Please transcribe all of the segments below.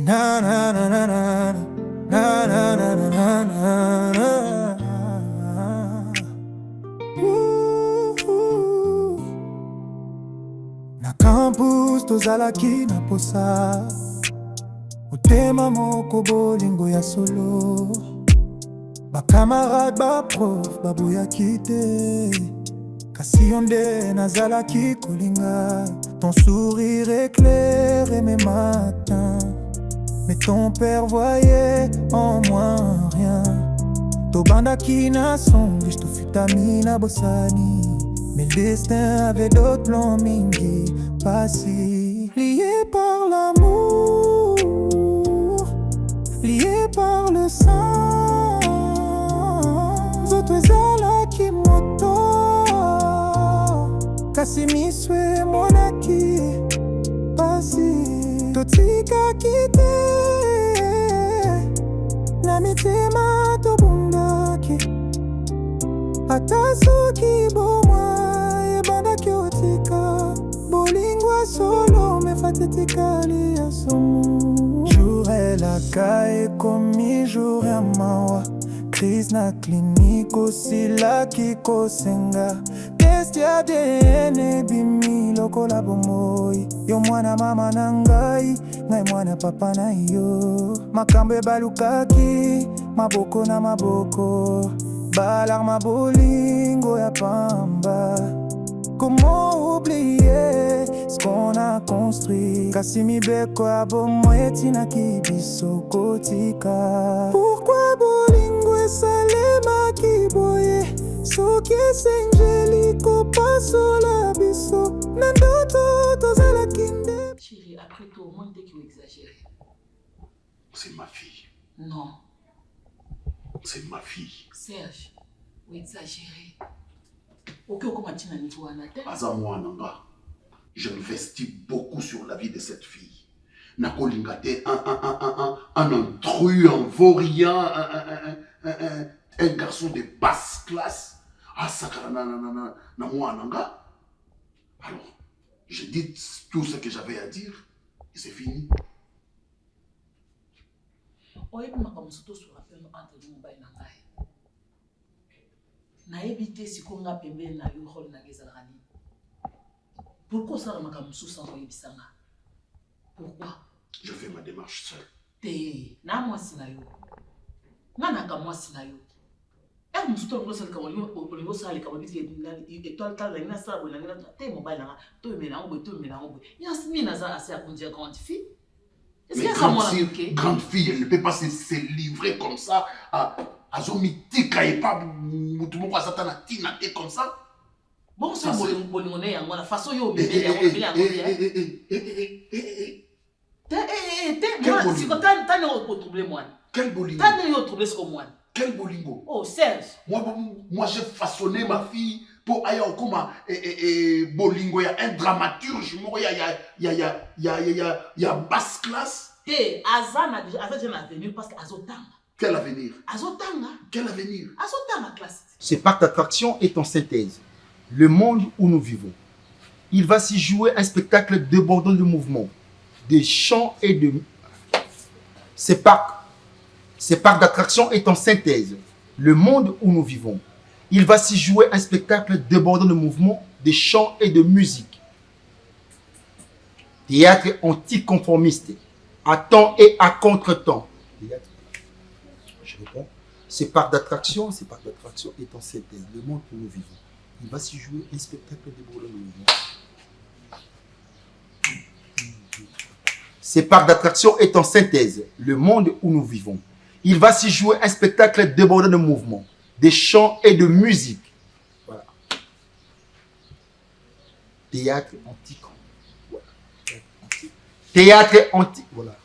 Na na na na na na na na na na na. Na campus tozalaki na posa motema moko bolingo ya solo. Bacamarade baprof baboyaki te, kasi yo nde nazalaki kolinga. Ton sourire éclairait mes matins, mais ton père voyait en moi rien. Tobandaki na songe, tofutami na bosani, mais le destin avait d'autres plans mingi. Passé, lié par l'amour, lié par le sang. Zoto ezalaki moto, kasi miswe monaki. Passé, totikaki te, na mitema tobundaki. Ata soki bomwa ebandaki otika, bolingwa solo mefatetikali ya somo. Jour elaka ekomi jour ya mawa, crise na clinique osilaki kosenga. Test ya ADN ebimi lokola bomoi. Yo mwana mama na ngai, ngai mwana papa na yo. Makambo ebalukaki, maboko na maboko, balarma bolingo ya pamba. Comment oublier ce qu'on a construit? Kasi mibeko ya bomoi etinaki biso kotika. Pourquoi bolingo esalemaki boye? Soki esengeliko pasola biso, na ndoto tozalaki nde. Chérie, après tout, au moins dès qu'il exagère. C'est ma fille. Non. C'est ma fille. Serge, vous exagérez. Ok, comment tu n'as niveau à la tête? Azamwa Nanga, j'investis beaucoup sur la vie de cette fille. Nako Lingate, un intrus, un vaurien, un garçon de basse classe. Ah, Sakara Nanga. Alors, j'ai dit tout ce que j'avais à dire et c'est fini. Oye, puis ma comme surtout sur la peine entre nous, Mbaye Nangaï. Na évité si qu'on a pembe na yo hol na gezalani. Pourquoi ça m'a comme sous sans bisanga? Pourquoi? Je fais ma démarche seule. Te na moi sinayo. Nana ka moi sinayo. Eh musuto ngo sala ka wali sala ka wali étoile tal na sa bo na te mobile na to me na ngo to me na ngo. Yasmi na za assez à conduire grande fille. Mais grande fille, elle ne peut pas se livrer comme ça à Zomitika et pas tout le monde à Tina comme ça. Bon, c'est bon, la façon yo me quel bolingo? Quel bolingo? Oh, Serge. Moi j'ai façonné ma fille pour aller au coma bolingo. Il y a un dramaturge, il y a basse classe. Et Azana j'ai un avenir parce qu'Azotanga. Quel avenir? Azotanga. Quel avenir? Azotanga classe. Ce parc d'attractions est en synthèse. Le monde où nous vivons. Il va s'y jouer un spectacle débordant de mouvements, de chants et de... Ce parc d'attractions est en synthèse. Le monde où nous vivons. Il va s'y jouer un spectacle débordant de mouvements, de chants et de musique. Théâtre anticonformiste, à temps et à contre-temps. Je réponds. Ce parc d'attractions est en synthèse. Le monde où nous vivons. Il va s'y jouer un spectacle débordant de mouvements. Ce parc d'attractions est en synthèse. Le monde où nous vivons. Il va s'y jouer un spectacle débordant de mouvements, de chants et de musique. Voilà. Théâtre antique. Voilà. Théâtre antique. Voilà.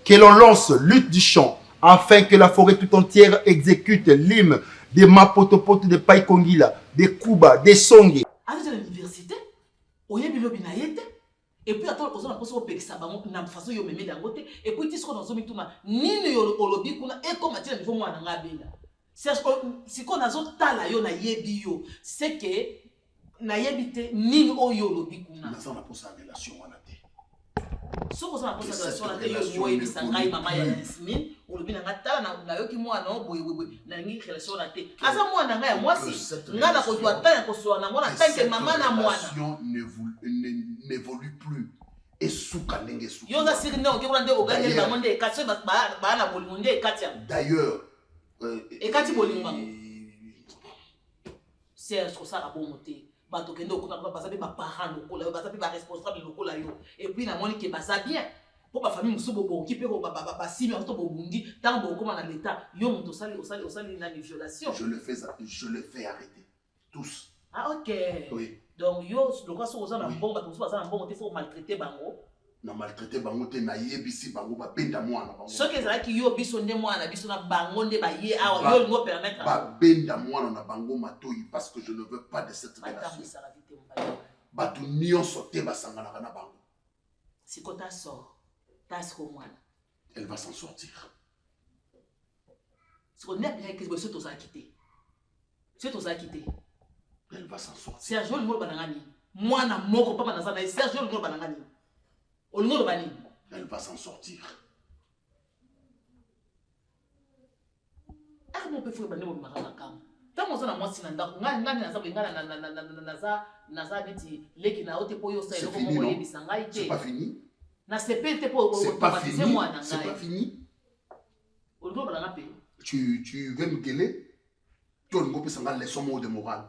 Que l'on lance lutte du chant afin que la forêt tout entière exécute l'hymne des Mapotopoto, de Paikongila, des Kuba, des Songe. Avec l'université, on y a bilo binayete. Et puis attends, on a posé au pays ça, na façon yo meme dangote. Et puis tu seras dans un mituma, ni yo olobi kuna et comme tu niveau moi na bela. C'est si qu'on a zot tala yo na yebi yo, c'est que na yebite ni o yo olobi kuna. Na ça on a posé en relation on a dit. soki oza na posa relation na te yo oyebisa ngai mama ya Yasmine olobi na ngai tala nayoki mwana o boyeboye nalingi relation na te aza mwana ngai ya mwasi ngai nakozwa ta ya kosola nango na tanke mama na mwana n'évolue plus esuka ndenge esuka yo oza siri nde okekona nde ogangeli bango nde ekati soki baya na bolingo nde ekati yango d'ailleurs ekati bolingo bango serge kosala bongo te bato kende okona baza mpe baparent lokola yo baza mpe baresponsable lokola yo epuis namoni ke baza bien mpo bafamille mosusu boboki mpe basimi yango to bobungi ntango bokoma na leta yo moto osali nani violation je le fais arrêter tous. ah ok oui. donc yo lokola soki oza na mbongo bato mosusu baza na mbongo te fo maltraite bango na maltraite bango te nayebisi bango babenda mwana bango soki ezalaki yo biso nde mwana biso na bango nde baye awa yo olingo permettre babenda mwana na bango matoi parce que je ne veux pas de cette relation bato nyonso te basanganaka na bango siko tasor tasiko mwana elle va s'en sortir siko nde apelaki boso tozalaki te so tozalaki te elle va s'en sortir serge olingo oloba nanga nini mwana moko papa naza na ye serge olingo oloba nanga nini olingo oloba nini elle va s'en sortir mo mpe fo ebande bobimaka makambo ntango oza na mwasi na ndako ngani naza boye ngai naza neti leki na yo te mpo yo osa eloko moko oyebisa ngai te na sepeli te mpo otomatize mwana ngai olingo oloba nanga mpe tu veux me gueuler to olingo opesa ngai leçon moko de morale.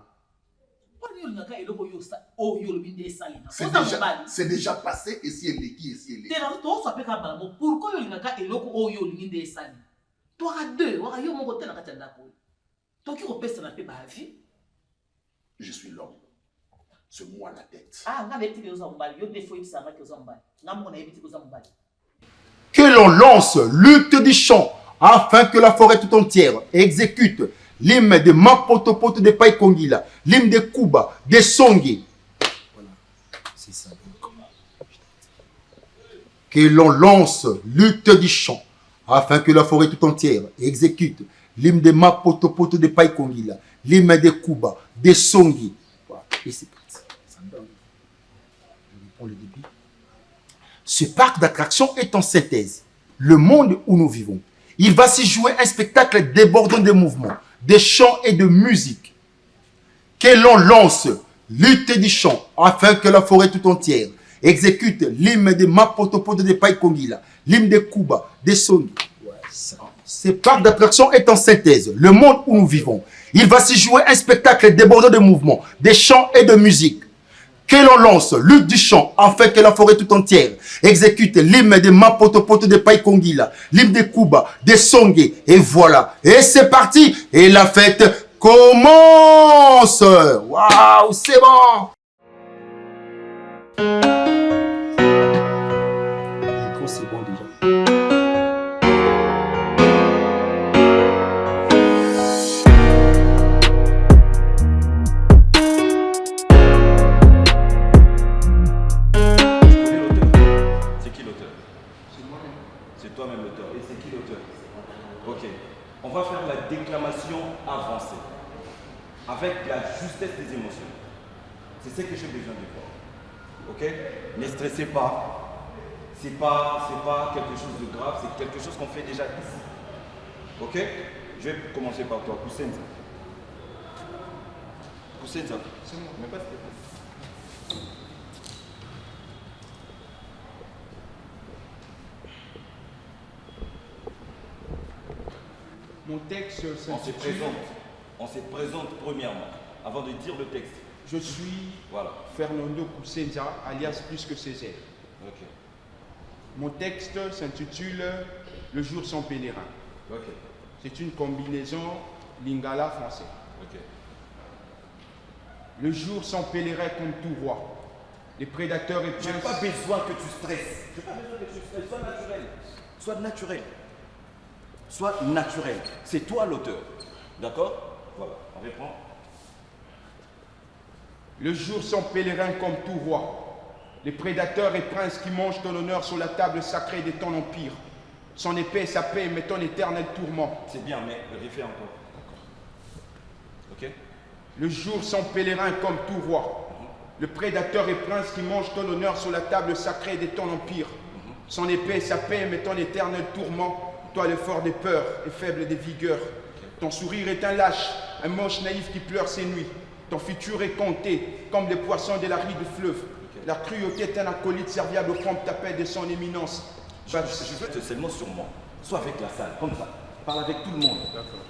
C'est déjà passé et si elle est qui et si elle est. Pourquoi je suis l'homme. C'est moi la tête. Que l'on lance lutte du chant afin que la forêt tout entière exécute l'hymne de Mapotopoto de Pai Kongila, l'hymne de Kuba, de Songi. Voilà, c'est ça. Que l'on lance lutte du chant afin que la forêt tout entière exécute l'hymne de Mapotopoto de Pai Kongila, l'hymne de Kuba, de Songi. Voilà, et c'est parti. Je reprends le début. Ce parc d'attractions est en synthèse. Le monde où nous vivons. Il va s'y jouer un spectacle débordant de mouvements, de chants et de musique. Que l'on lance lutte du chant afin que la forêt tout entière exécute l'hymne de Mapotopoto de Pai Kongila, l'hymne de Kuba, de Songi. Ce parc d'attractions est en synthèse. Le monde où nous vivons. Il va s'y jouer un spectacle débordant de mouvements, de chants et de musique. Que l'on lance lutte du chant afin que la forêt tout entière exécute l'hymne de Mapotopoto de Pai Kongila, l'hymne de Kuba, de Songi. Et voilà. Et c'est parti. Et la fête commence. Waouh, c'est bon. C'est bon déjà. Toi-même l'auteur. Et c'est qui l'auteur? Ok. On va faire la déclamation avancée. Avec la justesse des émotions. C'est ce que j'ai besoin de voir. Ok? Ne stressez pas. C'est pas quelque chose de grave, c'est quelque chose qu'on fait déjà ici. Ok? Je vais commencer par toi. Koussenza. Koussenza. C'est moi. Mais pas s'il te plaît. Mon texte on se présente premièrement, avant de dire le texte. Je suis Fernando Koussenza, alias Plus que Césaire. Okay. Mon texte s'intitule Le jour sans pèlerin. Okay. C'est une combinaison lingala français. Okay. Le jour sans pèlerin comme tout roi. Les prédateurs et princes... J'ai pas besoin que tu stresses. J'ai pas besoin que tu stresses. Sois naturel. Sois naturel. Sois naturel. C'est toi l'auteur. D'accord? Voilà, on reprend. Le jour sans pèlerin comme tout roi. Les prédateurs et princes qui mangent ton honneur sur la table sacrée de ton empire. Son épée et sa paix, mais ton éternel tourment. C'est bien, mais refais encore. Ok? Le jour sans pèlerin comme tout roi. Le prédateur et prince qui mangent ton honneur sur la table sacrée de ton empire. Son épée, sa paix, mais ton éternel tourment. Toi, le fort des peurs et faible des vigueurs. Ton sourire est un lâche, un moche naïf qui pleure ses nuits. Ton futur est compté, comme les poissons de la rive du fleuve. La cruauté est un acolyte serviable au pompe t'appelle de son éminence. Je veux seulement sur moi. Sois avec la salle, comme ça. Parle avec tout le monde. D'accord.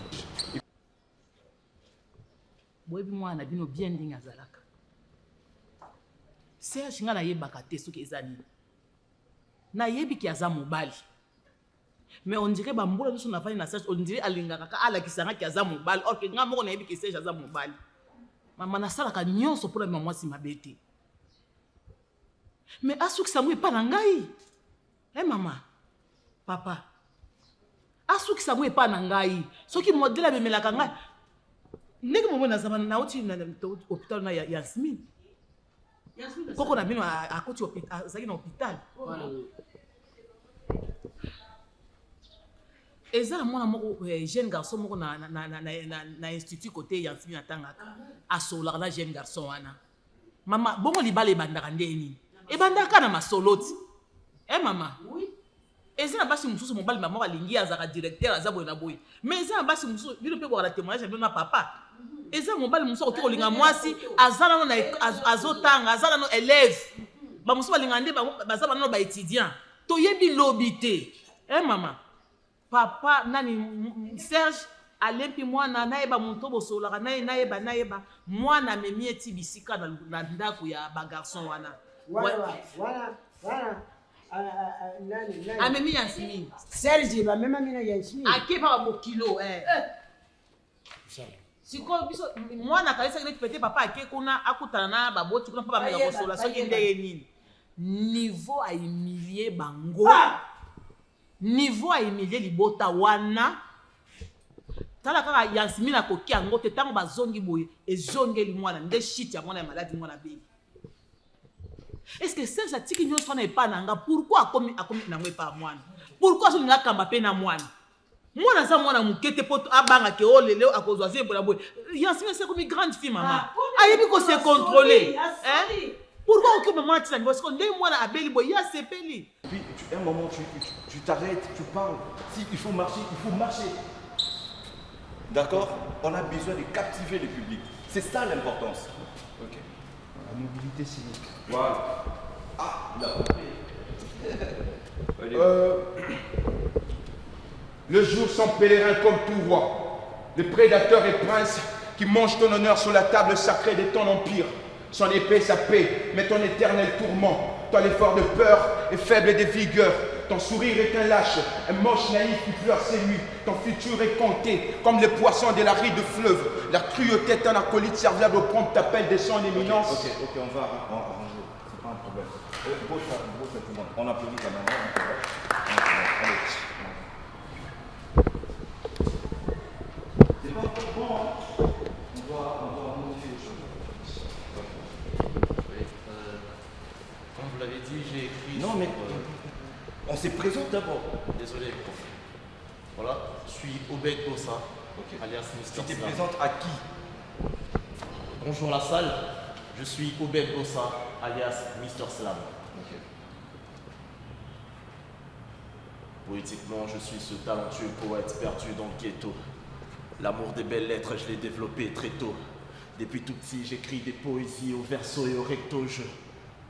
boyebi mwana bino bien ndenge azalaka Serge nga nayebaka te soki eza nini nayebi ki aza mobali mais on dirait bambola nyonso nafani na Serge on dirait alingaka ka alakisanga ki aza mobali or ke nga moko nayebi ki Serge aza mobali mama nasalaka nyonso mpona bima mwasi mabe te mais asukisa ngo epa na ngai mama papa asukisa ngo epa na ngai soki modele amemelaka ngai ndenge momo nazaba nauti na hôpital na Yasmine koko na bino akoti azalaki na hôpital eza na mwana moko jeune garçon moko na institut côté Yasmine atangaka asolaka na jeune garçon wana mama bongo libala ebandaka nde nini ebandaka na masoloti mama eza na basi mosusu mobali mama alingi azaka directeur aza boye na boye mais eza na basi mosusu bino mpe bwaka na témoignage bino na papa eza mobali mosusu akoki kolinga mwasi aza nano azotanga aza nano élève bamosusu balinga nde baza banano baétudiant toyebi lobi te mama papa nani Serge alempi mwana nayeba moto bosolaka nayeba mwana amemi eti bisika na ndako ya bagarçon wana amemi Yasmine Serge bamema mina Yasmine akepa bokilo sikoyo biso mwana kalisaki neti pete papa ake kuna akutana na baboti kuna mpa bameka kosola soki ndenge nini niveau ahumilie bango niveau ahumilie libota wana tala kaka Yasmine akoki yango te ntango bazongi boye ezongeli mwana nde shit ya mwana ya maladi mwana bebi est-ce que Serge atiki nyonso wana epa na nga pourquoi akomi nango epa ya mwana pourquoi azolinga akamba mpe na mwana mwana aza mwana moke te po abangake o lelo akozwa ze mpona boye Yasmine c'est comme une grande fille mama ayebi ko se contrôler pourquoi okomi mwana tina parce que nde mwana abeli boye ya sepeli Puis un moment tu t'arrêtes, tu parles. Si il faut marcher. D'accord? On a besoin de captiver le public. C'est ça l'importance. Ok. La mobilité civique. Voilà. Ah, il a compris. Le jour sont pèlerins comme tout roi, les prédateurs et princes qui mangent ton honneur sur la table sacrée de ton empire. Son épée, sa paix, mais ton éternel tourment. Toi, l'effort de peur et faible de vigueur. Ton sourire est un lâche, un moche naïf qui pleure ses nuits. Ton futur est compté, comme les poissons de la rive de fleuve. La cruauté est un acolyte serviable au pompe t'appelle de son éminence. Ok, on va arranger. C'est pas un problème. Beau tout le monde. On applaudit quand même. Allez. C'est pas encore bon, hein? On doit modifier les choses. Comme vous l'avez dit, j'ai écrit... Non, mais on se présente d'abord. Désolé, prof. Voilà, je suis Obed Bossa, alias Mr. Tu te Slam. présentes à qui? Bonjour la salle, je suis Obed Bossa, alias Mr. Slam. Poétiquement, je suis ce talentueux poète perdu dans le ghetto. L'amour des belles lettres, je l'ai développé très tôt. Depuis tout petit, j'écris des poésies au verso et au recto. Je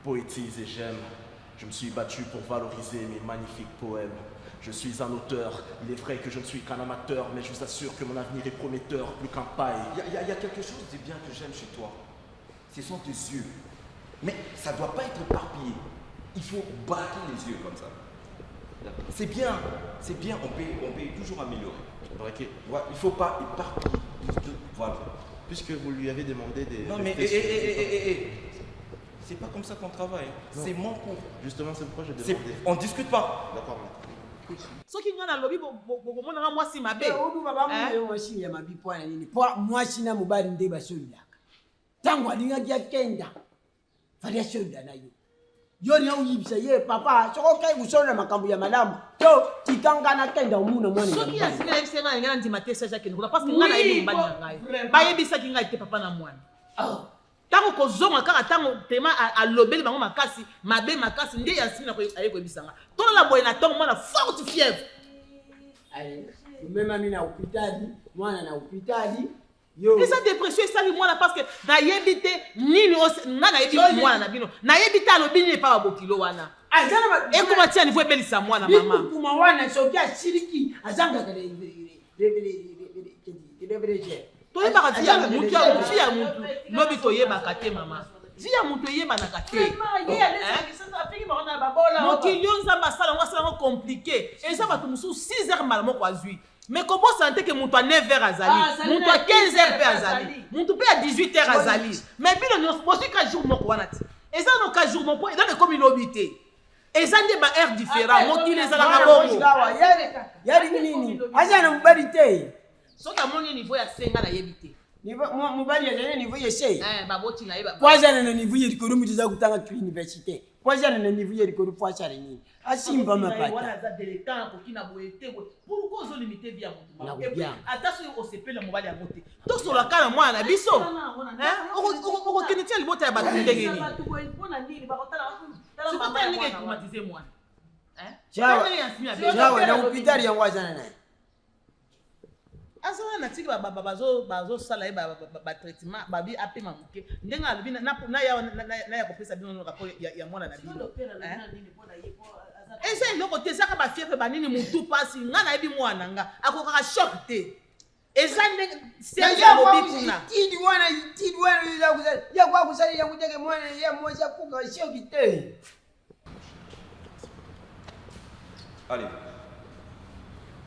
poétise et j'aime. Je me suis battu pour valoriser mes magnifiques poèmes. Je suis un auteur. Il est vrai que je ne suis qu'un amateur, mais je vous assure que mon avenir est prometteur, plus qu'un paille. Il y a quelque chose de bien que j'aime chez toi. Ce sont tes yeux. Mais ça ne doit pas être éparpillé. Il faut braquer les yeux comme ça. C'est bien, on peut toujours améliorer. Braquer. Ouais, il ne faut pas éparpiller. Voilà. Puisque vous lui avez demandé des... Non mais, c'est pas comme ça qu'on travaille. C'est mon cours. Justement, c'est pourquoi j'ai demandé. On discute pas. D'accord. soki nga na lobi bokomonanga mwasi mabe obi baba moyo mwasi ya mabi po na nini po mwasi na mobali nde basolaka tango alingaki akenda fali asolda na yo yo ni uyibisa ye papa soko kai kusola makambo ya malamu to tikanga na kenda omuna mwana soki Yasmine ayebisa ngai nga ndima te Serge akende kuna parce que nga nayebi mobali na ngai bayebisaki ngai te papa na mwana Tango kozonga kaka tango tema a lobeli bango makasi, mabe makasi nde ya sina aye ko bisanga. Tona la boye na tango mwana forte fièvre. Allez, même ami na hôpital, moi na hôpital. Yo. Esa dépression esali mwana parce que na yebite nini nga na yebi mwana na bino. Na yebite alobini ne pa bokilo wana. Azana E comment tia niveau ebelisa mwana mama. Kuma wana soki ashiriki azanga kale toyebaka ti ya mutu ya mutu lobi toyebaka te mama ti ya mutu eyebanaka te mokili oyo nzambe asala yango asala yango compliqué eza bato mosusu 6 heures mbala moko azwi mais kobosana te ke mutu a 9 heures azali mutu a 15 heures mpe azali mutu mpe a 18 heures azali mais bino nyonso bozwi ka jour moko wana te eza no ka jour moko eza ekomi lobi te eza nde ba heure différent mokili ezalaka bongo yali nini azana mobali te soki amoni niveau ya senga na yebi te mobali azali niveau ya se baboti na ye po azana na niveau ya likolo mutu eza kutanga ku université po azana na niveau ya likolo po asala nini asimba mapata aza délétant akoki na boye te pourquoi ozolimite vi ya motu ata soki osepela mobali yango te tosolaka na mwana na biso okokende tia libota ya bato ndenge nini sikotala ndenge etraumatize mwana jawe na hôpital yango azana naye azala na tiki bazosala ye batraitement babi apema moke ndenge alobi naya kopesa bino rapport ya mwana na bino eza eloko te ezaka bafievre banini motu mpasi nga nayebi mwana nga akokaka shock te eza ndenge serge alobi kuna tidi wana yakwa kusala yango teke mwana ya mwasi akokaka shock te. Allez,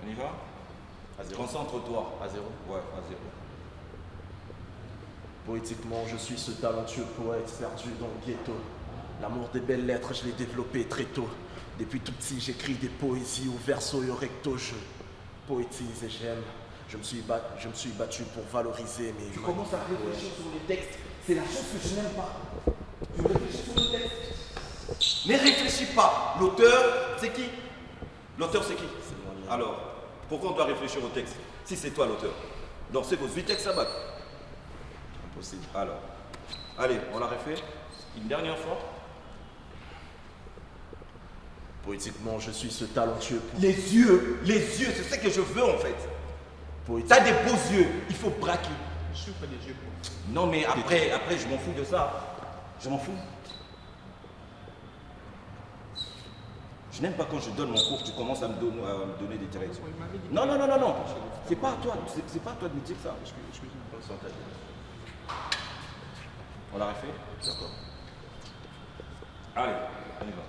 on y va? Concentre-toi. À 0. Ouais, à 0. Poétiquement, je suis ce talentueux poète perdu dans le ghetto. L'amour des belles lettres, je l'ai développé très tôt. Depuis tout petit, j'écris des poésies au verso et au recto. Je poétise et j'aime. Je me suis battu pour valoriser mes... Tu commences à réfléchir sur les textes. C'est la chose que je n'aime pas. Tu réfléchis sur le texte. Ne réfléchis pas. L'auteur, c'est qui? L'auteur, c'est qui? C'est moi. Alors, pourquoi on doit réfléchir au texte? Si c'est toi l'auteur. Lancez vos 8 textes à battre. Impossible. Alors, allez, on la refait. Une dernière fois. Poétiquement, je suis ce talentueux. Les yeux, c'est ce que je veux en fait. T'as des beaux yeux, il faut braquer. Je suis pas des yeux. Non mais après, je m'en fous de ça. Je m'en fous. Je n'aime pas quand je donne mon cours, tu commences à me donner des directions. Non. C'est pas à toi, c'est pas à toi de me dire ça. On l'a refait? D'accord. Allez, on y va.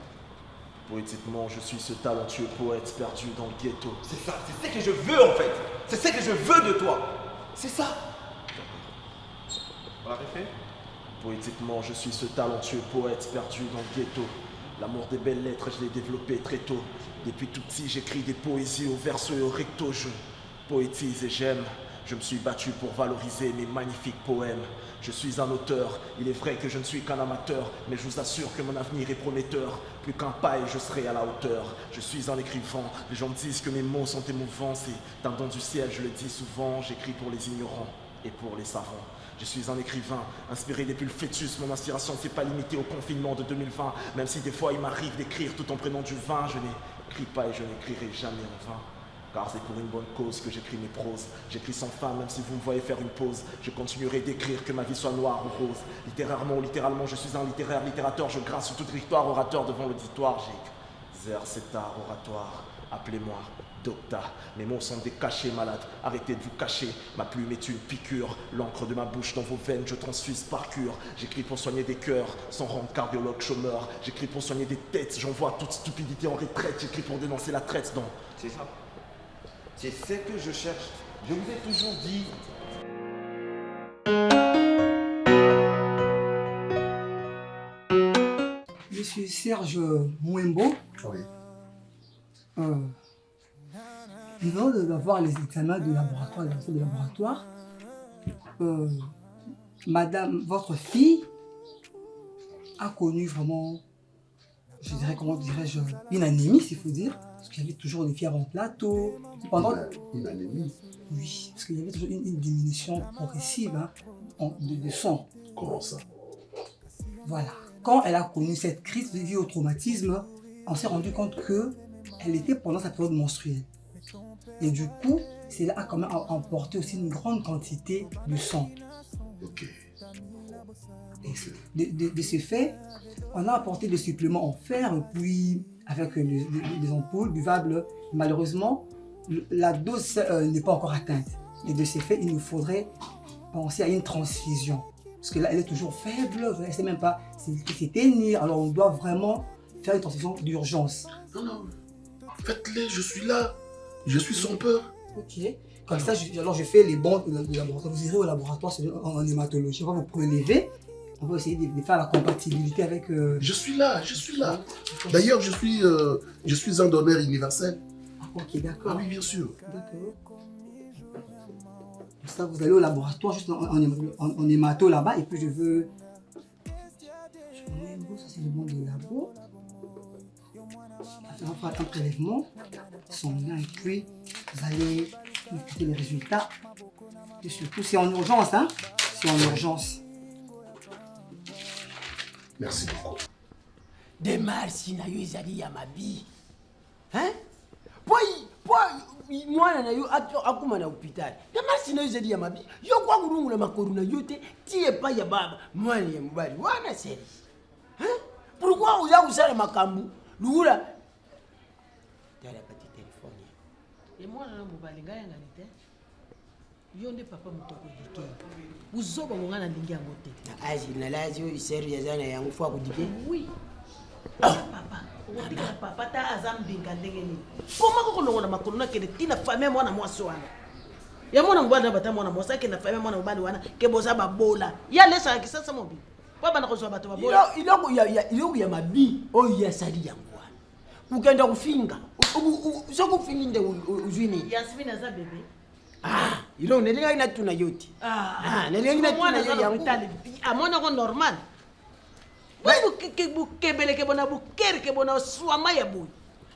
Poétiquement, je suis ce talentueux poète perdu dans le ghetto. C'est ça, c'est ce que je veux en fait. C'est ce que je veux de toi. C'est ça. On l'a refait? Poétiquement, je suis ce talentueux poète perdu dans le ghetto. L'amour des belles lettres, je l'ai développé très tôt. Depuis tout petit, j'écris des poésies au verso et au recto. Je poétise et j'aime. Je me suis battu pour valoriser mes magnifiques poèmes. Je suis un auteur, il est vrai que je ne suis qu'un amateur, mais je vous assure que mon avenir est prometteur. Plus qu'un paille, je serai à la hauteur. Je suis un écrivain, les gens me disent que mes mots sont émouvants. C'est un don du ciel, je le dis souvent. J'écris pour les ignorants et pour les savants. Je suis un écrivain, inspiré depuis le fœtus. Mon inspiration ne s'est pas limitée au confinement de 2020. Même si des fois il m'arrive d'écrire tout en prenant du vin. Je n'écris pas et je n'écrirai jamais en vain. Car c'est pour une bonne cause que j'écris mes proses. J'écris sans fin, même si vous me voyez faire une pause. Je continuerai d'écrire, que ma vie soit noire ou rose. Littérairement ou littéralement, je suis un littéraire littérateur. Je grince sur toute victoire, orateur devant l'auditoire. J'exerce cet art oratoire. Appelez-moi Docta. Mes mots sont des cachets malades. Arrêtez de vous cacher. Ma plume est une piqûre. L'encre de ma bouche dans vos veines, je transfuse par cure. J'écris pour soigner des cœurs, sans rendre cardiologue chômeur. J'écris pour soigner des têtes. J'envoie toute stupidité en retraite. J'écris pour dénoncer la traite dans... C'est ça. C'est ce que je cherche. Je vous ai toujours dit. Je suis Serge Mouembo. Oui. Nous venons d'avoir les examens de laboratoire, les résultats de laboratoire. Madame, votre fille, a connu vraiment, je dirais, comment dirais-je, une anémie, s'il faut dire. Parce qu'il y avait toujours des fièvres en plateau. Pendant... Une anémie? Oui, parce qu'il y avait toujours une diminution progressive de sang. Comment ça? Voilà. Quand elle a connu cette crise liée au traumatisme, on s'est rendu compte qu'elle était pendant sa période menstruelle. Et du coup, cela a quand même emporté aussi une grande quantité de sang. Ok. Et de ce fait, on a apporté des suppléments en fer, puis avec des ampoules buvables. Malheureusement, la dose n'est pas encore atteinte. Et de ce fait, il nous faudrait penser à une transfusion. Parce que là, elle est toujours faible, elle ne sait même pas s'éteindre. Alors, on doit vraiment faire une transfusion d'urgence. Non, faites-les, je suis là. Je suis sans peur. Ok. Comme ça, alors je fais les bandes de laboratoire. Vous irez au laboratoire en hématologie. On va vous prélever. On va essayer de faire la compatibilité avec... Je suis là. D'ailleurs, je suis un donneur universel. Ok, d'accord. Ah oui, bien sûr. D'accord. Ça, vous allez au laboratoire, juste en hémato là-bas, et puis je veux... Ça, c'est le bon de labo. On va faire un prélèvement sanguin, et puis vous allez écouter les résultats. Et surtout, c'est en urgence, hein? C'est en urgence. Merci beaucoup. Démarche na yo ezali ya mabi. Hein? Mwana na yo akuma na hôpital. Démarche na yo ezali ya mabi. Yo kwa kulungula makoro na yo te tie pa ya baba mwana ya mobali wana seri. Hein? Pourquoi oza kusala makambu? Lula. Tala pati téléphone. Et moi na mobali ngai ngani te. Yo nde papa mutoko dike. Uzoba ngana ndingi yango te. Aji na lazi yo seri ya zana yangu fwa kudike. Oui. Papa. Obika papa ta azam binga ndenge ni. Koma ko kolongo na makolo na kende tina famille mwana mwasi wana. Ya mwana mbana bata mwana mwasi ke na famille mwana mbani wana ke boza babola. Ya lesa kisasa mobi. Baba na kozwa bato babola. Iloko ya mabi oyo ya sali yangu wana. Ukenda kufinga. Soko fininde uzwini. Yasmina za bebe. Ilo nelinga ina tuna yote. Nelinga ina tuna yote yangu. Amona ko normal. Wai kebele ke bona bukere ke bona swama ya boy.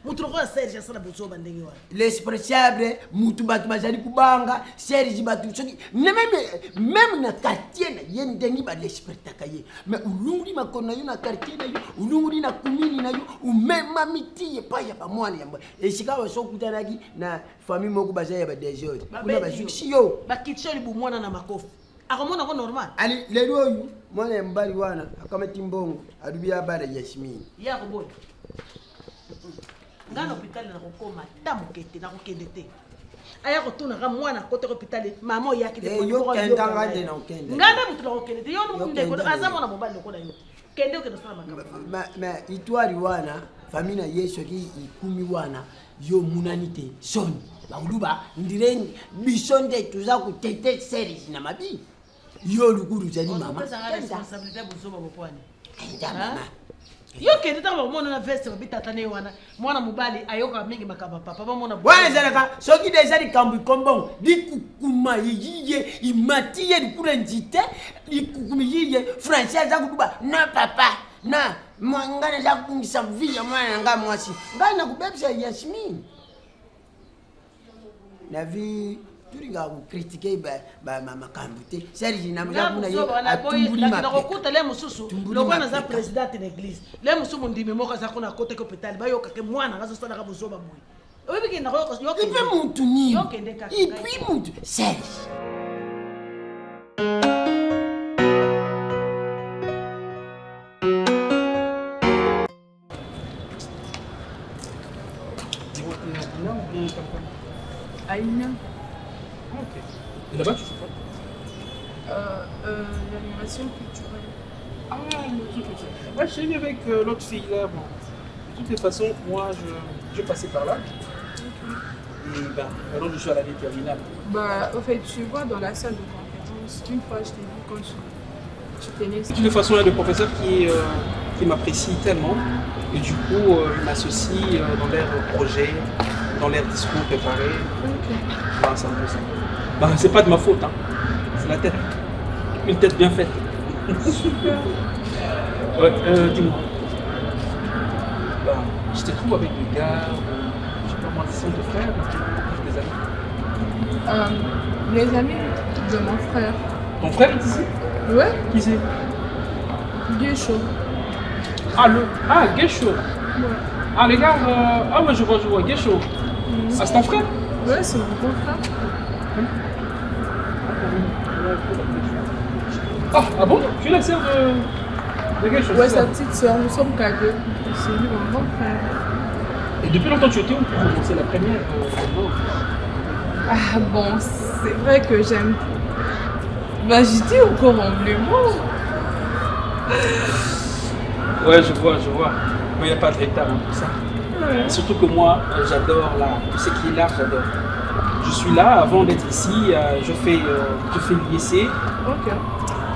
Mutu ko Serge asala buzoba ndenge wana. L'espréciable mutu batu bazali kubanga Serge batu soki même na quartier na yendengi ba l'esprétaka ye. Mais ulunguli makona yo na quartier na yo, ulunguli na kumini na yo, umema miti ye pa ya ba mwana ya mba. Esika wa sokutanaki na famille moko bazaya ba désordre. Kuna ba juxi yo. Ba kitcheli bu mwana na makofi. Akomona ko normal. Ali lelo oyu mwana ya mbali wana akamati mbongo adubia bada Yasmine. Ya ko boy. Ngana hôpital na kokoma tamukete na kokende te. Aya kotuna ka mwana kote hôpital mama yaki de ko yo kenda ngande na okende. Ngana mutu na kokende te yo no munde ko azama na mobali ko na yo. Kende ko na makamba. Ma itwari wana famina Yesu ki ikumi wana yo munanite son. Bauluba ndireni bisonde tuza kutete series na mabi. Yo lukuru zali mama. Sanga responsabilité buzoba bopwane. Mama. Yo kende ta ba mona na veste ba bitata ne wana. Mwana mobali ayoka mingi makaba papa ba mona. Wana zalaka soki deja di kambu kombon di kukuma yiye imatiye di kurenjite di kukumi yiye français za kuduba na papa na mwangana za kungisa vile mwana nga mwasi. Ngana kubebisa Yasmine. La vie tulinga ku critiquer ba mama kambute Serge na muna ye atumbuli na kokuta le mususu lokwana za president na église le mususu ndime moka za kona kote hôpital ba yoka ke mwana ngazo sala ka buzoba boy obi na yo ipe muntu ni yo kende ka ipi muntu Serge Aïna. Ok. Et là-bas, tu fais quoi L'animation culturelle. Ah, ok. Ouais, je suis venu avec l'autre fille là. Bon. De toutes les façons, moi, je passais par là. Et ben, alors je suis à l'année terminale. Bah, au fait, tu vois, dans la salle de conférence, une fois, je t'ai vu quand tu tenais. De toutes les façons, il y a des professeurs qui m'apprécient tellement. Et du coup, ils m'associent dans leurs projets, dans leurs discours préparés. Ok. Bah, c'est un peu ça. Bah, c'est pas de ma faute, hein. C'est la tête. Une tête bien faite. Super. Ouais, dis-moi. Bah, je te trouve avec des gars, je sais pas moi, des de frères, des amis. Les amis de mon frère. Ton frère est ici? Ouais. Qui c'est? Guécho. Ah, Guécho. Ouais. Ah, les gars, ouais, je vois, Guécho. Ah, c'est ton frère? Ouais, c'est mon grand frère. Ah bon? Tu es la sœur de Guécho? Ouais, sa petite soeur, nous sommes qu'à deux. C'est lui, mon grand frère. Et depuis longtemps, tu étais où pour commencer la première? Ah bon, c'est vrai que j'aime. Bah, j'étais encore en blémo. Ouais, je vois. Mais il n'y a pas de retard pour ça. Ouais. Surtout que moi, j'adore l'art. Tout ce qui est l'art, j'adore. Je suis là, avant d'être ici, je fais l'IEC. Ok.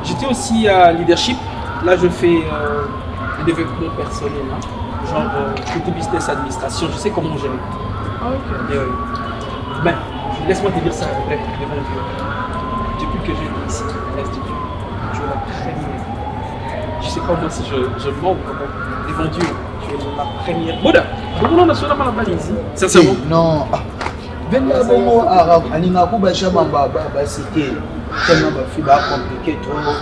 J'étais aussi à leadership. Là, je fais le développement personnel. Hein. Genre, côté business administration, je sais comment gérer. Ok. Ben, laisse-moi te dire ça après, devant Dieu. Depuis que j'ai été ici, à l'Institut, tu es la première. Je sais pas moi si je mens ou comment. Devant Dieu, tu es la première. Bouddha, comment on a sur la main ici? Sincèrement? Non. Venez bongo arabe, aninga ko ba chama ba c'était tellement ba fi ba compliqué trop.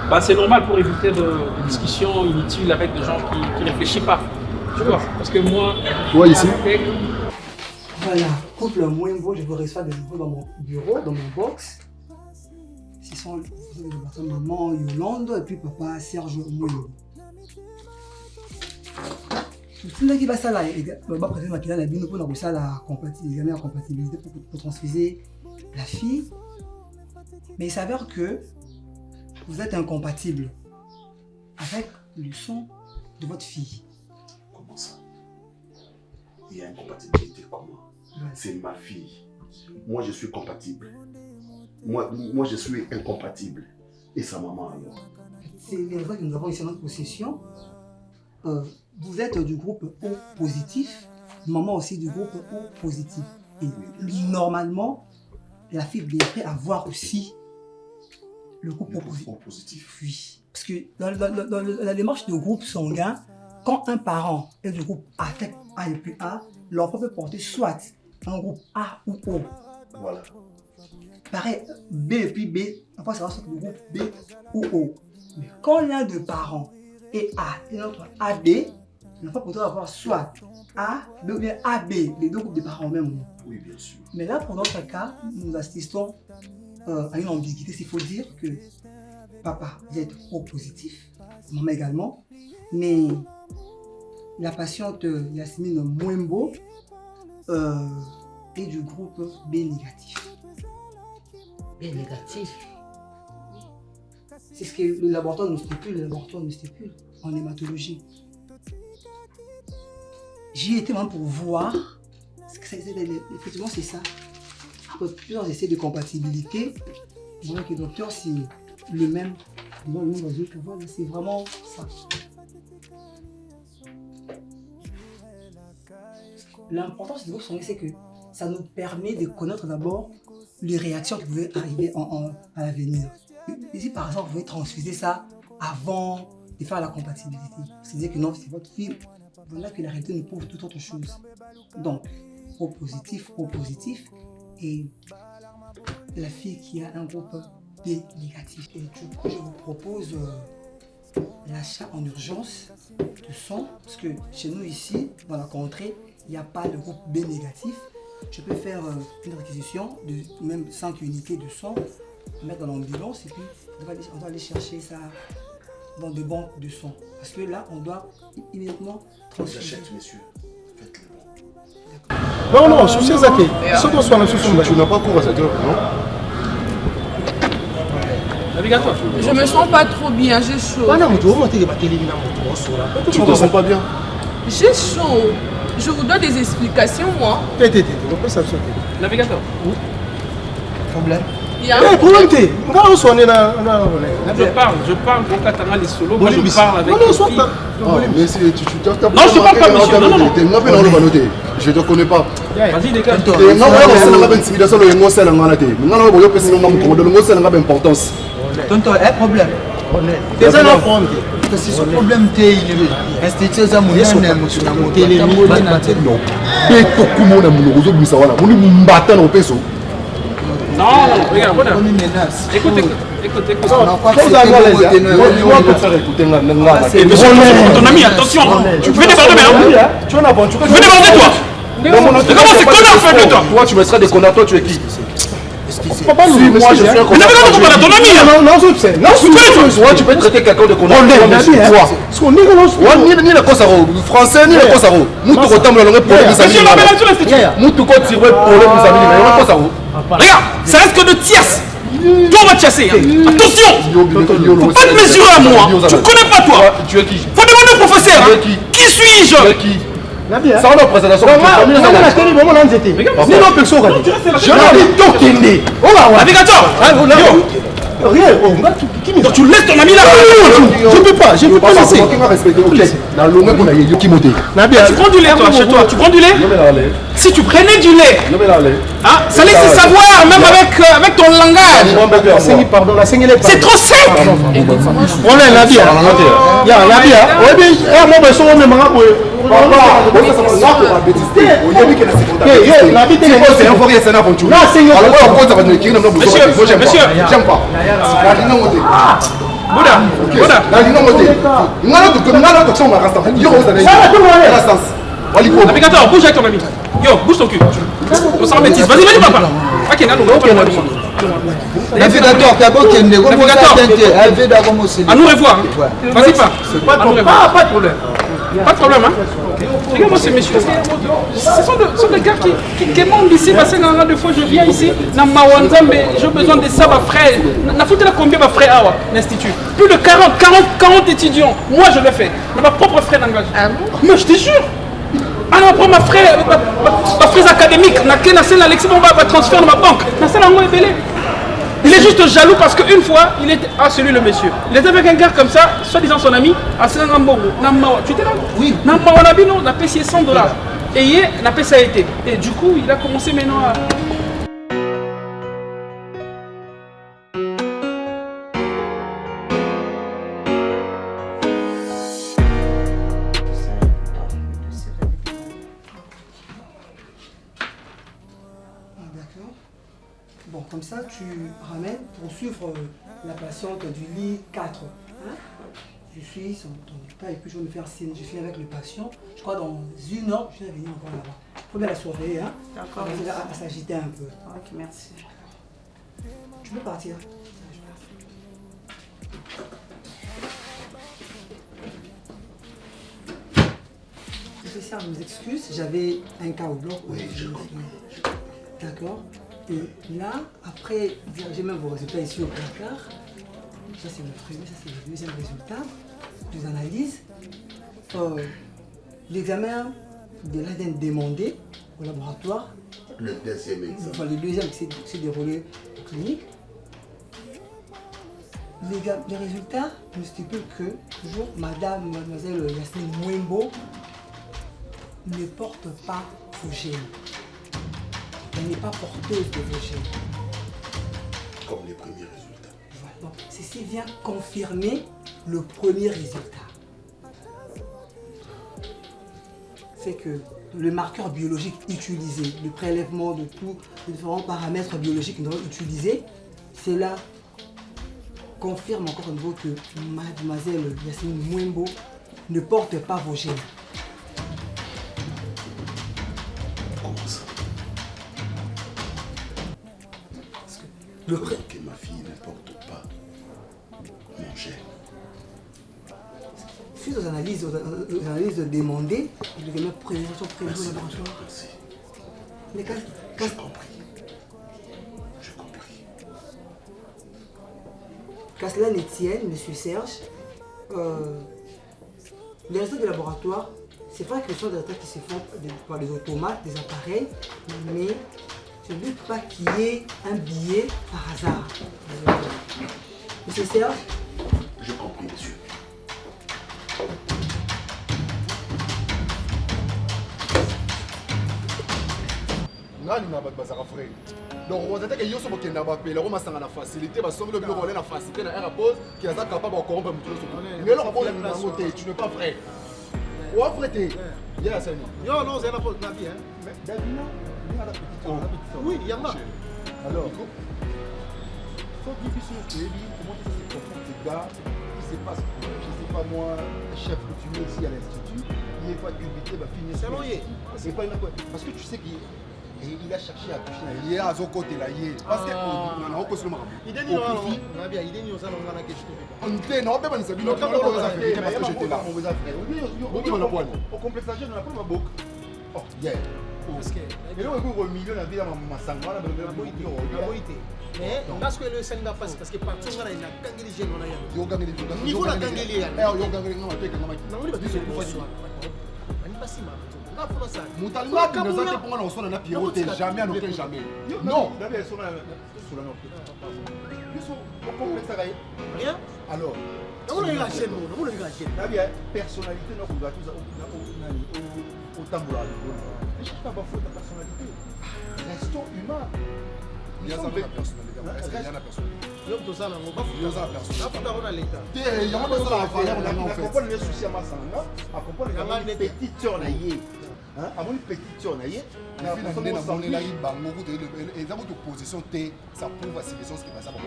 Bah, c'est normal pour éviter de discussions inutiles avec des gens qui ne réfléchissent pas. Tu vois? Parce que moi, ici. Voilà, couple Mwembo, je vous reçois de nouveau dans mon bureau, dans mon box. Ce sont les maman Yolande et puis papa Serge Mwembo. Tout ce qui va ça là, on va présenter la bino pour ça la compatibilité pour transfuser la fille. Mais il s'avère que vous êtes incompatible avec le son de votre fille. Comment ça? Il y a incompatibilité comment? C'est ma fille. Moi, je suis compatible. Moi, je suis incompatible. Et sa maman alors? C'est les raisons que nous avons ici dans notre possession. Vous êtes du groupe O positif, maman aussi du groupe O positif. Et normalement, la fille devrait avoir aussi le groupe O positif. Oui. Parce que dans la démarche de groupe sanguin, quand un parent est du groupe A et plus A, l'enfant peut porter soit un groupe A ou O. Voilà. Pareil, B et puis B, l'enfant sera soit le groupe B ou O. Mais quand l'un des parents est A et l'autre AB, l'enfant pourrait avoir soit A, B ou bien AB, les deux groupes de parents au même moment. Oui, bien sûr. Mais là, pour notre cas, nous assistons à une ambiguïté. Il faut dire que papa, vous êtes O positif, maman également, mais la patiente Yasmine Mwembo est du groupe B négatif. B négatif? C'est ce que le laboratoire nous stipule, en hématologie. J'y étais même pour voir, parce que effectivement c'est ça. Après plusieurs essais de compatibilité, on voit que le docteur c'est le même résultat. Voilà, c'est vraiment ça. L'importance de votre c'est que ça nous permet de connaître d'abord les réactions qui pouvaient arriver à l'avenir. Ici, par exemple, vous pouvez transfuser ça avant de faire la compatibilité. C'est-à-dire que non, c'est votre fille. Voilà que la réalité nous prouve toute autre chose. Donc, O positif, et la fille qui a un groupe B négatif. Et je vous propose l'achat en urgence de sang, parce que chez nous ici, dans la contrée, il n'y a pas de groupe B négatif. Je peux faire une réquisition de même 5 unités de sang, mettre dans l'ambulance et puis on doit aller chercher ça dans des banques de sang. Parce que là, on doit immédiatement transférer. J'achète, messieurs. Faites-le. Non, je suis Zaki. Tu n'as pas cours à cette heure, non? Je me sens pas trop bien, j'ai chaud. Tu ne te sens pas bien? J'ai chaud. Je vous donne des explications, moi. Navigateur. Problème. Il y a un problème. Je parle pour Katana les solos. Moi, je parle avec les filles. Mais si tu non, je parle pas, monsieur. Non. Je te connais pas. Vas-y, les gars. Tonton, un problème. Déjà, non. Si ce problème est institué à mon Non, regarde, écoutez, Écoute. Ton ami, attention. Tu veux déborder maintenant? Tu veux déborder toi? Comment c'est connard fait de toi? Toi, tu me seras des connards, toi, tu es qui? Papa, moi je suis un connard. Mais ton ami. Non, tu peux traiter quelqu'un de connard. Ni le Kossaro, français, ni le Kossaro. Nous, tu ressembles à l'anglais pour les amis. Nous, tu continues pour les amis. Regarde, ça reste que de tierces. Toi, on va te chasser. Attention. Faut pas te mesurer à moi. Tu connais pas toi. Tu es qui? Faut demander au professeur. Qui suis-je? Ça va la présentation. Navigateur. Donc tu laisses ton ami là. Je peux pas laisser. Tu prends du lait toi chez toi. Tu prends du lait? Si tu prenais du lait, ça laisse savoir même avec ton langage. C'est trop sec. Monsieur, j'aime pas. Navigateur, bouge avec ton ami. Yo, bouge ton cul. On s'en bêtise. Vas-y, papa. Ok, Navigateur, à nous revoir. Vas-y, pas de problème. Pas de problème, hein. Regarde-moi ces messieurs. Ce sont des gars qui demandent ici, parce que deux fois je viens ici, dans Mawanzambe, j'ai besoin de ça, ma frère. N'a foutu là combien, ma frère, à l'institut? Plus de 40 étudiants. Moi, je le fais. Dans ma propre frère d'engagement. Mais je te jure. Ah non, ma frère académique, Alexis va transférer dans ma banque. Il est juste jaloux parce qu'une fois, il était. Ah, celui le monsieur. Il était avec un gars comme ça, soi-disant son ami, à Senangambongo. Tu étais là? Oui. Namawabino, on a payé $100. Et hier, on a payé ça a été. Et du coup, il a commencé maintenant à. Bon, comme ça, tu ramènes pour suivre la patiente du lit 4. Hein? Je suis sur ton état et puis je vais me faire signe. Je suis avec le patient. Je crois dans 1 heure, je vais venir encore là-bas. Il faut bien la surveiller. Hein? D'accord. Elle va s'agiter un peu. Ok, merci. Tu peux partir. Professeur, je vous excuse. J'avais un cas au bloc. Oui, je comprends. D'accord. Et là, après, j'ai même vos résultats ici au placard. Ça c'est le premier, ça c'est le deuxième résultat. Des analyses. L'examen de l'ADN demandé au laboratoire. Le deuxième examen. Enfin, le deuxième qui s'est déroulé en clinique. Les résultats nous stipulent que toujours mademoiselle Yasmine Mwembo ne porte pas vos gènes. Elle n'est pas porteuse de vos gènes. Comme les premiers résultats. Voilà. Donc, ceci vient confirmer le premier résultat. C'est que le marqueur biologique utilisé, le prélèvement de tous les différents paramètres biologiques que nous avons utilisés, cela confirme encore une fois que mademoiselle Yasmine Mwembo ne porte pas vos gènes. Comment ça? Que ma fille ne porte pas mon gène. Suite aux analyses demandées, il y a une présentation prévue au laboratoire. Merci. Mais J'ai compris. J'ai compris. Qu'à cela ne tienne, monsieur Serge, les résultats du laboratoire, c'est vrai que ce sont des résultats qui se font par des automates, des appareils, mais je ne veux pas qu'il y ait un billet par hasard. Monsieur Serge? J'ai compris, monsieur. Nani na bazara frère. Donc on attend que yo so bokenda ba pele ko masanga na facilité ba sombe le biloko na facilité na air pause qui a ça capable de corrompre mutuo so. Mais là on va na ngote, tu n'es pas vrai. Ou frère té. Ya la sani. Yo non, c'est la faute na vie hein. Mais Davina, oui, il y en a. Alors faut dire que comment ça se comporte les gars qui se passe, je sais pas moi, chef coutumier ici à l'Institut, il n'est pas culbuté, va finir. C'est pas une parce que tu sais qu'il a cherché à toucher la yé à son côté la yé. Parce que on a au cosmo. Il est non, il est nous ça on a quelque chose. On était non, pas ça, non, parce que j'étais là. Au complexe on n'a pas ma boucle. Oh, yeah. Parce que et là on est au milieu de la vie ma sangwa la boïté. Mais parce que le Sénégal passe parce que partout on a une gangeli jeune on a yo gangeli niveau la gangeli yo gangeli non te kanga maki non on c'est pour ça ani pas ma na pour ça mutalima qui nous a été pour on sonne na Pierrot jamais en aucun jamais non d'abord sonne sur la note ils sont au complexe rien alors on a eu la chaîne on a eu la chaîne d'abord personnalité non on va tous au tambour ne cherche pas à bafouer ta personnalité restons humains. Il y a la personnalité. Il y a la personnalité. Il y a la personnalité. Il y a la souci à ma sanga. Accompagne les petites sœurs naïe. À mon petite sœur naïe. La position T, ça prouve à ces choses qui passent à mon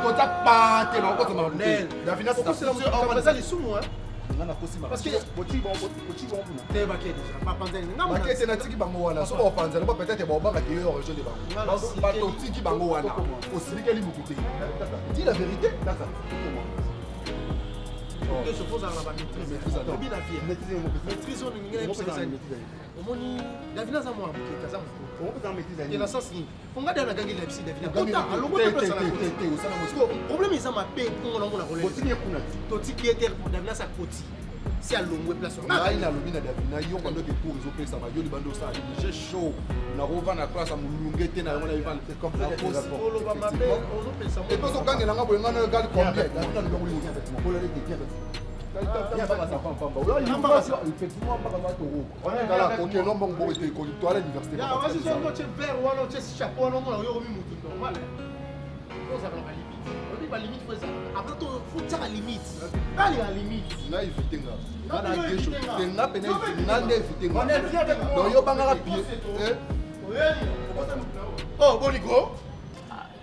quand t'as pas t'es non quand tu m'as la finance c'est la sous moi. Parce que boti bon te baké déjà pas panzani nga baké c'est na tiki bango wana so panzani ba peut-être ba ba ki yo région de bango ba to tiki bango wana aussi likeli mukute dis la vérité d'accord je suppose à la maîtrise à bien la vie maîtrise on ngela maîtrise omoni davina za moi buke kaza on peut en maîtrise et la sens ni fonga dana gangi la bisi davina kota alongo to ça la problème ils ont ma paix pour on a relé boti kuna to tiki était pour davina sa koti c'est à longue place on a ina lobina davina yo bando de pour ils ont payé ça va yo li bando ça j'ai chaud na rova na classe amulunge te na ona ivan comme ça on va ma paix on peut ça et parce que quand nganga boyenga na gal combien davina no ngoli effectivement ko le qui effectivement pas comme to on est là côté non bon bon était ko to à l'université ya vas-y on va te faire ou alors tu chapeau non on yo mi mutu normal on ça va limite on dit pas limite faut ça après to faut ça limite pas la limite na éviter nga na quelque chose na pena na éviter nga donc yo banga pied oh bonigo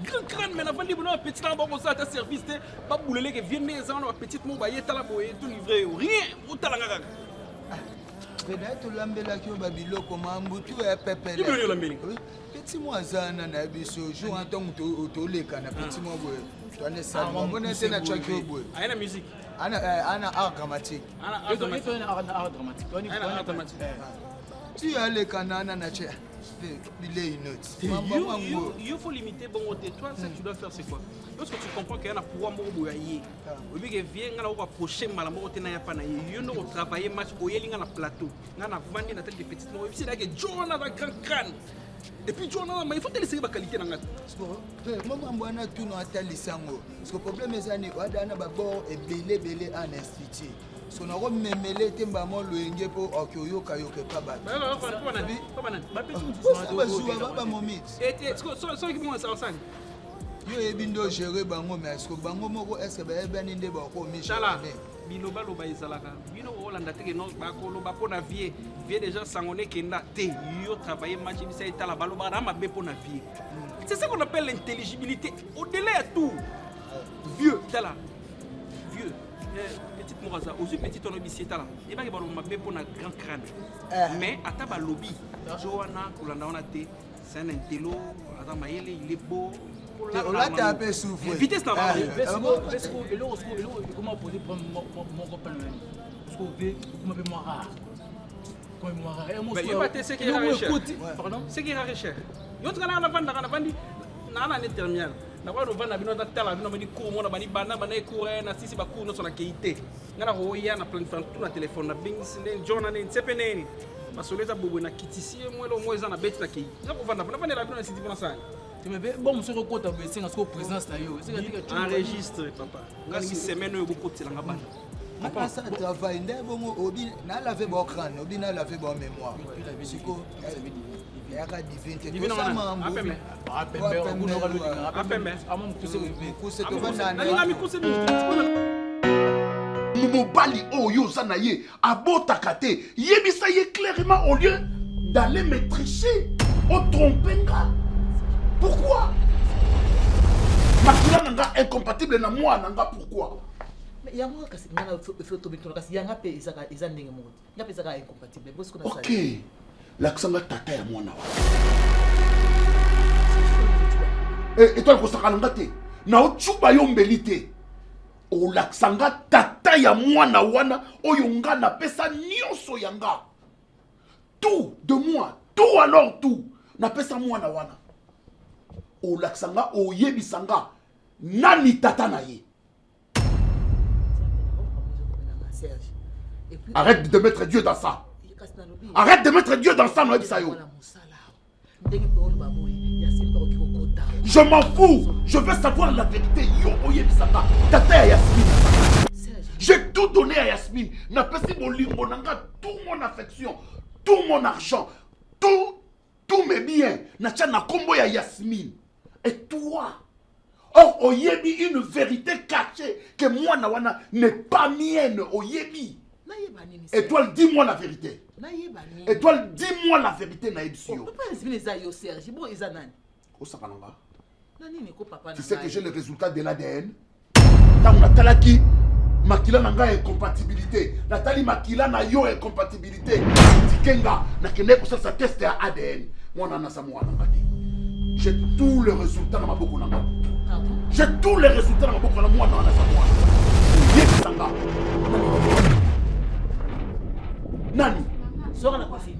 grand crâne mais avant de bonheur petit là bon ça ta service te pas boulele que vienne les gens petite mon baye tala boye tout livré rien ou talanga kaka peut-être lambela ki babilo comment mbutu e pepe tu veux lambeli petit moi zana na biso jour en temps to leka na petit moi boye to ne ça bon ne na chaki boye ana musique ana art dramatique ana art dramatique tu as les canana na che il faut limiter bon côté toi ce que tu dois faire c'est quoi lorsque tu comprends qu'il y a un pouvoir moboyaye oui que vient ngala ko approcher malamo côté na ya pa na yo no travailler match oyelinga na plateau ngana vandi na tête de petite moi c'est là que John a un grand crâne et puis John mais il faut te laisser ba qualité na ngata moi mbwana tout no atalisango parce que problème ezani wadana ba bord et belé en institut so na ko memele temba mo loenge po okyoyoka yoke pa ba yo ebindo gérer bango mais est-ce que bango moko est-ce que ba ebani nde ba ko mi chala biloba loba izalaka bino olanda teke non ba ko loba pona vie déjà sangone kenda te yo travailler match bisa etala baloba na mabe pona vie c'est ça qu'on appelle l'intelligibilité au-delà de tout vieux tala vieux petite moraza aux yeux petite on obisier tala et ba ke balo mabe pona grand crâne mais ata ba lobby joana kolanda ona te c'est un intello ata mayele il est beau on l'a tapé souffle vitesse là comment poser prendre mon copain parce que comment fait moi rare comme moi rare mais il va te c'est qui est rare pardon c'est qui est rare cher yo tkana na vandi na terminal na kwa vanda bino na tala bino bani cours mona bani bana bana cours na sisi ba cours no so na keite ngana ho ya na plan fan tout na téléphone na bings nden journal nden sepeneni basoleza bobo na kitisi mwelo mweza na beti na keite ngako vanda bana la bino na sisi bana sana bon monsieur Kokota c'est parce que présence là yo c'est que enregistre papa ngani semaine yo bokotela ngabana après ça travail ndé bongo obi na laver bon crâne obi na laver bon mémoire bisiko ya ka divinte to sama mbu apembe amam kuse to bana ngami kuse mobali oyo zana ye abotaka te yebisa ye clairement au lieu d'aller me tricher au trompenga. Pourquoi? makila nanga incompatible na moi nanga pourquoi? Mais yango kasi ngana fait tobitola kasi yanga pe eza ndenge moko. Nga pe ezaka incompatible. Parce qu'on a ça. OK. L'accent tata ya mwana wa. Et toi le kosaka nanga te. Na ochuba yo mbelite. O l'accent tata ya mwana wana oyo nga na pesa nyonso yanga. Tout de moi, tout alors tout. Na pesa mwana wana. O laksanga o yebisanga nani tata na ye. Arrête de mettre Dieu dans ça. Arrête de mettre Dieu dans ça, no ebisayo. Je m'en fous. Je veux savoir la vérité. Yo o yebisanga tata ya Yasmine. J'ai tout donné à Yasmine. Na pesi bolingo nanga tout mon affection, tout mon argent, tous mes biens. Na tia na kombo ya Yasmine. Et toi, or oyebi une vérité cachée que moi nawana n'est pas mienne. Oyebi. Étoile, dis-moi la vérité. Étoile, dis-moi la vérité na ebisio. Tu sais que j'ai le résultat de l'ADN. Tant on a talaki makila nanga incompatibilité. Natali makila na yo incompatibilité. Tikenga na kene ko ça test à ADN. Moi nana sa moi nanga. J'ai tous les résultats dans ma boucle. J'ai tous les résultats dans ma boucle. Moi, dans la savoir. Yebisanga. Nani. Sora na kofi.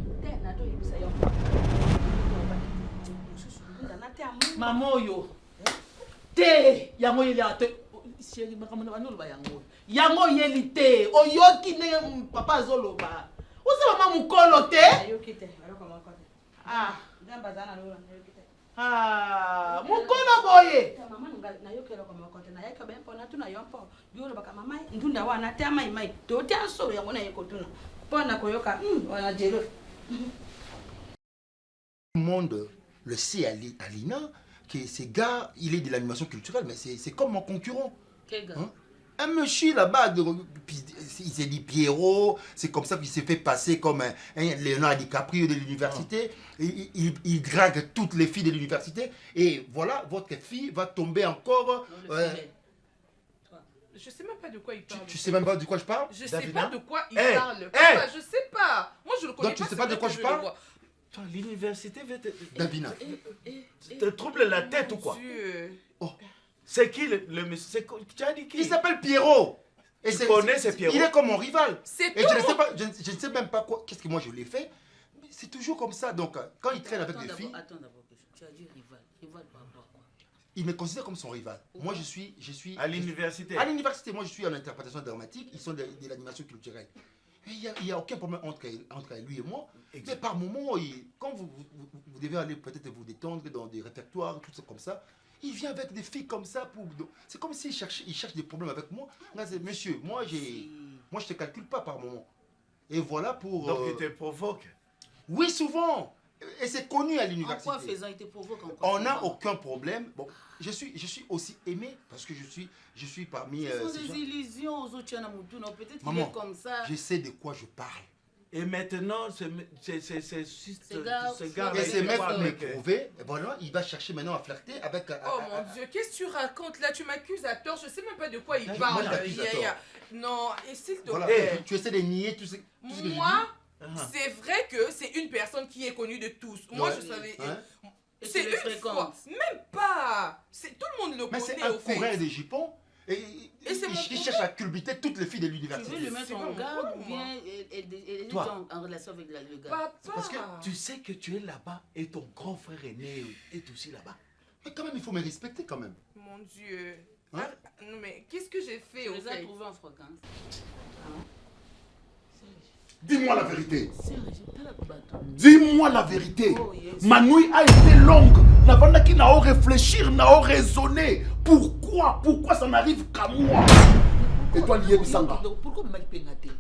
Maman yo. Te yango yeli ate. Chéri makamona banolo ba yango. Yango yeli te. Oyoki ne papa azoloba. Oza mama mukolo te. Ayoki te. Ah. Ah, mukolo boye. Mama na yokelo kwa makote na yaka bempo na tuna yompo. Yolo baka mama ndunda wana te mai mai. To te ansoro yango na yeko tuna. Pona koyoka wana jelo. Le monde le sait Alina que ce gars, il est de l'animation culturelle, mais c'est comme mon concurrent. Quel gars? Hein? Un monsieur là-bas, il s'est dit Pierrot, c'est comme ça qu'il s'est fait passer comme un Leonardo DiCaprio de l'université. Il drague toutes les filles de l'université. Et voilà, votre fille va tomber encore... Je sais même pas de quoi il parle. Tu sais même pas de quoi je parle? Je sais pas de quoi il parle. Papa, je sais pas. Moi, je le connais pas. Donc tu sais pas de quoi je parle? L'université veut te... Davina. Te trouble la tête ou quoi? Oh. C'est qui le monsieur? Tu as dit qui? Il s'appelle Pierrot. Et tu connais ce Pierrot? Il est comme mon rival. C'est et je ne sais même pas quoi. Qu'est-ce que moi je l'ai fait? C'est toujours comme ça. Donc quand il traîne avec des filles... Attends d'abord, tu as dit rival. Rival par rapport à quoi? Il me considère comme son rival. Moi je suis... À l'université? À l'université, moi je suis en interprétation dramatique. Ils sont de l'animation culturelle. Il n'y a aucun problème entre lui et moi. Mais par moment, quand vous devez aller peut-être vous détendre dans des répertoires, tout ça comme ça, il vient avec des filles comme ça. C'est comme s'il cherche des problèmes avec moi. Là, monsieur, moi je ne te calcule pas par moment. Et voilà pour... Donc il te provoque? Oui, souvent. Et c'est connu à l'université. En quoi faisant, il te provoque? On n'a aucun problème. Bon, je suis aussi aimé parce que je suis parmi... Ce sont des illusions aux autres. Peut-être qu'il est comme ça. Je sais de quoi je parle. Et maintenant, c'est juste ce gars. Et ces mecs me prouvé, voilà, il va chercher maintenant à flirter avec... Oh mon Dieu, qu'est-ce que tu racontes là? Tu m'accuses à tort, je sais même pas de quoi il parle. Non, et s'il te plaît. Tu essaies de nier tout ce que je dis. Moi, c'est vrai que c'est une personne qui est connue de tous. Moi, je savais... C'est une fois. Même pas. Tout le monde le connaît. Mais c'est un coureur de jupons. Et il cherche à culbuter toutes les filles de l'université. Tu veux le mettre en garde ou bien elle est en relation avec le gars? Papa. Parce que tu sais que tu es là-bas et ton grand frère aîné est aussi là-bas. Mais quand même, il faut me respecter quand même. Mon Dieu. Hein? Non mais qu'est-ce que j'ai fait? Tu les as trouvés en fréquence. Dis-moi la vérité. Dis-moi la vérité. Ma nuit a été longue. Navanda qui n'a pas réfléchir, n'a pas raisonné. Pourquoi ça n'arrive qu'à moi? Et toi, Lié Bissanga.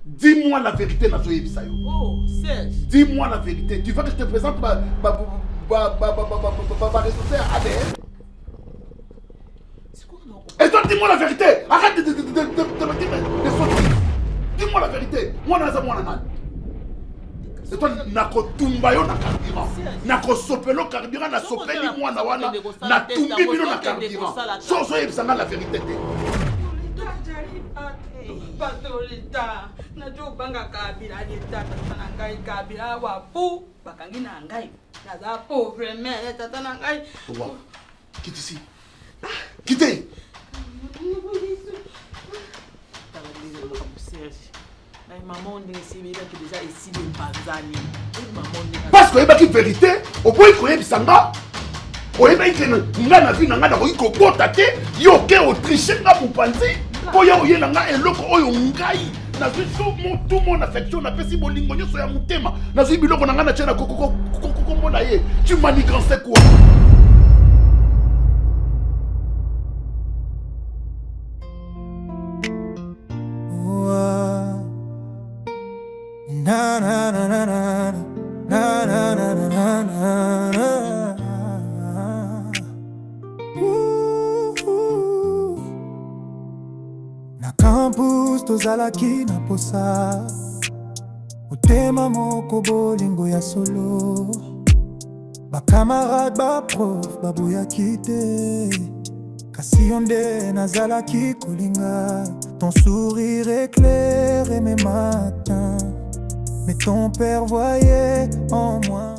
Dis-moi la vérité, Nazoye Bissayo. Oh, Serge. Dis-moi la vérité. Tu veux que je te présente ma ressource ADN? Et toi, dis-moi la vérité. Arrête de me dire des sottises. Dis-moi la vérité. Moi, Naza, moi, Nanan. Et toi, nakotumba yo na carburant. Nakosopelo carburant, na sopeli mwana wana, na tumbi bino na carburant. Sozo yebisanga la vérité. Patolita, najua banga kabila leta tata ngai kabila wapu bakangi na ngai naza pauvre mais tata ngai. Quitte ici. Quittez. Parce que yebaki vérité, oboyi koyebisanga. Oyebaki ke nga na vie na nga nakoki kobota te, yo ke otriche nga mopanzi. Po ya oye nga eloko oyo ngai nazwi tout mon affection napesi bolingo nyonso ya motema nazwi biloko na nga na tie na kombo na ye. Tu manigancé quoi? Na na na na na na na na na na na. Na campus tozalaki na posa motema moko bolingo ya solo bakamarade baprof baboyaki te kasi yo nde nazalaki kolinga. Ton sourire éclairait mes matins, mais ton père voyait en moi